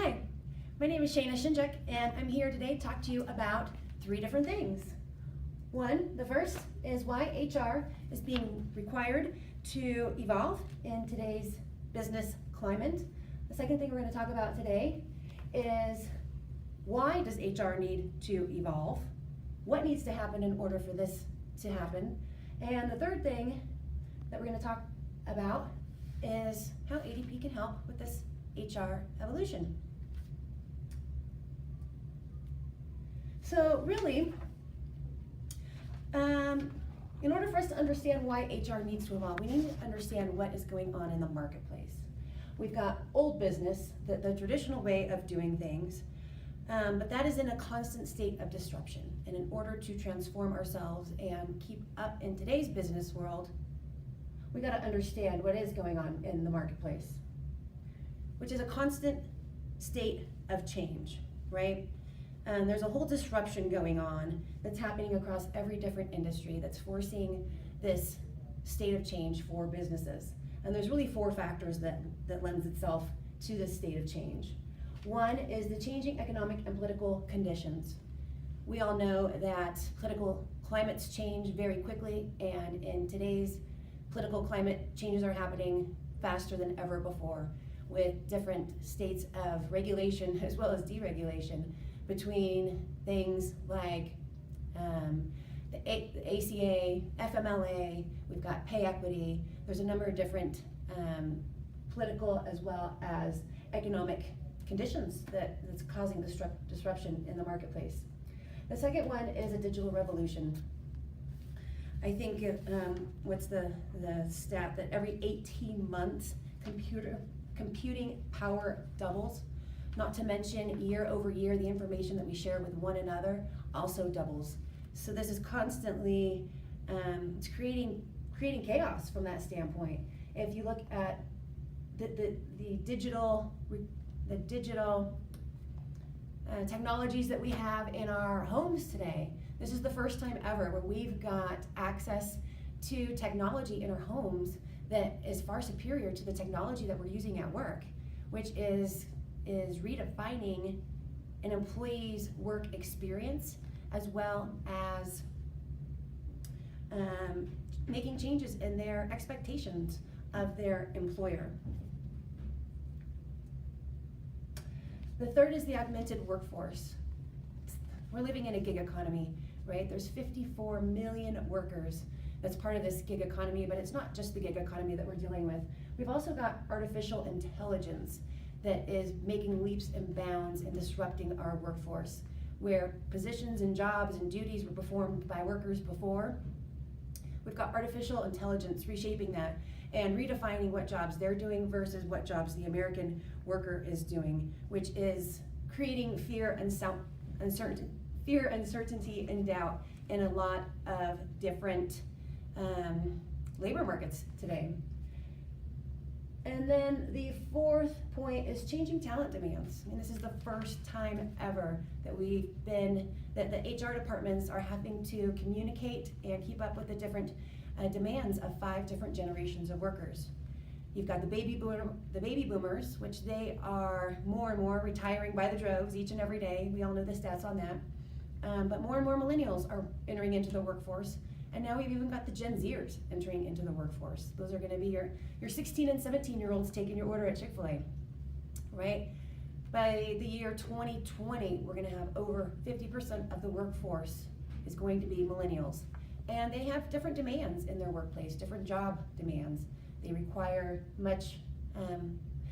Hi, my name is Shana HCM, and I'm here today to talk to you about 3 different things. The first is why HR is being required to evolve in today's business climate. The second thing we're going to talk about today is why does HR need to evolve? What needs to happen in order for this to happen? And the third thing that we're going to talk about is how ADP can help with this HR evolution. So really, in order for us to understand why HR needs to evolve, we need to understand what is going on in the marketplace. We've got old business, the traditional way of doing things, but that is in a constant state of disruption. And in order to transform ourselves and keep up in today's business world, we got to understand what is going on in the marketplace, which is a constant state of change, right? There's a whole disruption going on that's happening across every different industry that's forcing this state of change for businesses. And there's really 4 factors that lends itself to this state of change. One is the changing economic and political conditions. We all know that political climates change very quickly, and in today's political climate, changes are happening faster than ever before, with different states of regulation as well as deregulation between things like the ACA, FMLA, we've got pay equity. There's a number of different political as well as economic conditions that's causing disruption in the marketplace. The second one is a digital revolution. I think what's the stat that every 18 months computing power doubles. Not to mention, year over year, the information that we share with one another also doubles. So this is constantly it's creating chaos from that standpoint. If you look at the digital technologies that we have in our homes today, this is the first time ever where we've got access to technology in our homes that is far superior to the technology that we're using at work, which is redefining an employee's work experience as well as making changes in their expectations of their employer. The third is the augmented workforce. We're living in a gig economy, right? There's 54 million workers that's part of this gig economy, but it's not just the gig economy that we're dealing with. We've also got artificial intelligence that is making leaps and bounds and disrupting our workforce, where positions and jobs and duties were performed by workers before. We've got artificial intelligence reshaping that and redefining what jobs they're doing versus what jobs the American worker is doing, which is creating fear, uncertainty, and doubt in a lot of different labor markets today. And then the fourth point is changing talent demands. I mean, this is the first time ever that that the HR departments are having to communicate and keep up with the different demands of 5 different generations of workers. You've got the baby boomers, which they are more and more retiring by the droves each and every day. We all know the stats on that. But more and more millennials are entering into the workforce. And now we've even got the Gen Zers entering into the workforce. Those are going to be your 16 and 17-year-olds taking your order at Chick-fil-A, right? By the year 2020, we're going to have over 50% of the workforce is going to be millennials. And they have different demands in their workplace, different job demands. They require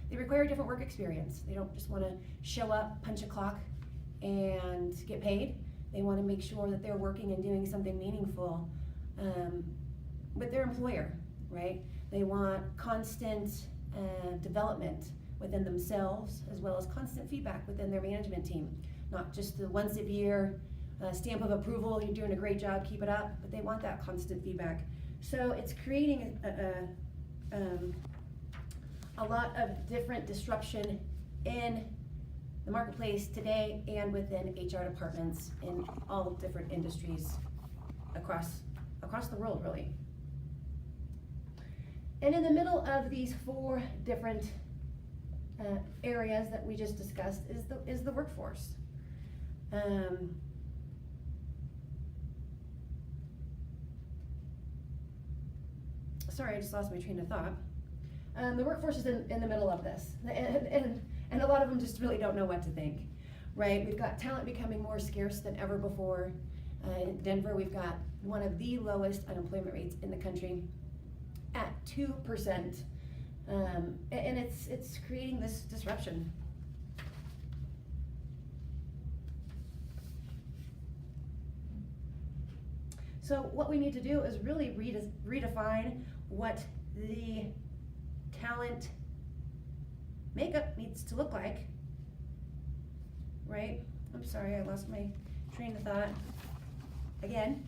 different work experience. They don't just want to show up, punch a clock, and get paid. They want to make sure that they're working and doing something meaningful with their employer, right? They want constant development within themselves as well as constant feedback within their management team. Not just the once a year stamp of approval, you're doing a great job, keep it up, but they want that constant feedback. So it's creating a lot of different disruption in the marketplace today and within HR departments in all different industries across the world, really. And in the middle of these 4 different areas that we just discussed is the workforce. Sorry, I just lost my train of thought. The workforce is in the middle of this, and a lot of them just really don't know what to think, right? We've got talent becoming more scarce than ever before. In Denver, we've got one of the lowest unemployment rates in the country at 2%, and it's creating this disruption. So what we need to do is really redefine what the talent makeup needs to look like, right? I'm sorry, I lost my train of thought again.